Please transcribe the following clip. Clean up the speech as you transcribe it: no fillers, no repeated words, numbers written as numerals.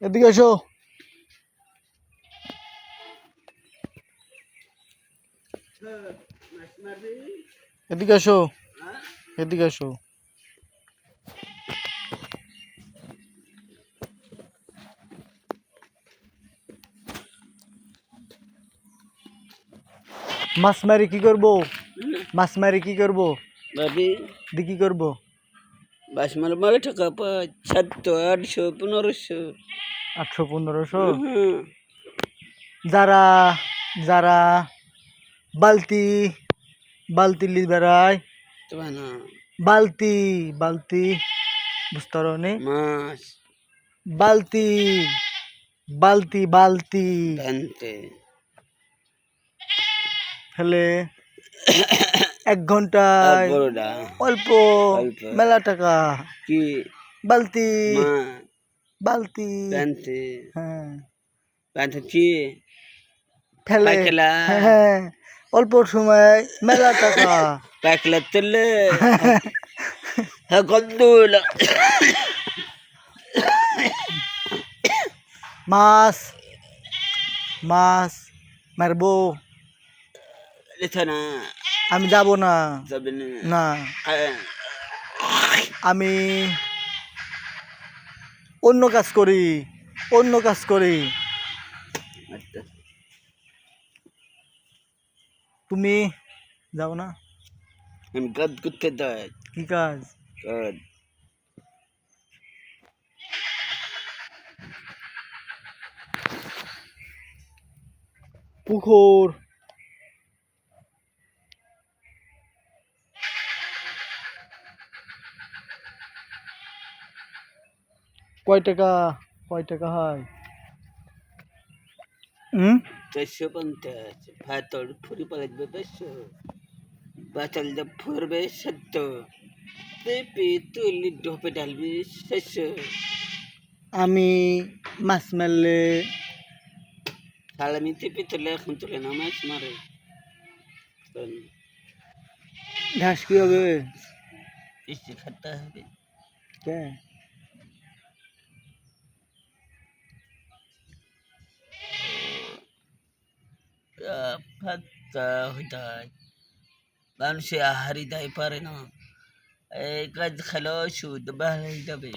এদিকে এসো। এদিকে এসো, এদিকে এসো। মাছ মারি কি করবো? মাছ মারি কি করবো? ভাবি দি কি করবো? বাস মাল মালে টাকা পায় 700 800 1500 800 1500। যারা যারা বালতি বালতি লি বেড়ায়, তোমার না বালতি বালতি বুঝতে পারো নি? মাছ বালতি বালতি বালতি টানতে ফেলে 1 ঘন্টায় বড়টা অল্প অল্প মেলা টাকা। কি বালতি মাছ বালতি টানতে হ্যাঁ টানতে কি ফেলে পাইকেলা হ্যাঁ অল্প সময় মেলা টাকা। পাইকেলা তুললে হ্যাঁ গন্ধুল মাছ মাছ মারবো। লিথা না আমি যাব না, যাবে না না আমি অন্য কাজ করি, অন্য কাজ করি। তুমি যাও না? আমি কাজ করতে দেয় কি কাজ? কাজ পুকুর কয় টাকা, কয় টাকা হয়? 450 ভাতর ফুরি পালাইবে 500 বাচাল যা ফুরবে 700 পেঁপে তুলি ঢোপে ঢালবি 600 আমি মাছ মারলে সালামি পেঁপে তুলে এখন তুলে না মাছ মারে ঘাস কি হবে? বেশি খাতে হবে কে? ফাত্তা হইতে মানুষে আহারি দায় পারে না এই কাজ খেলো শুধু ভালো যাবে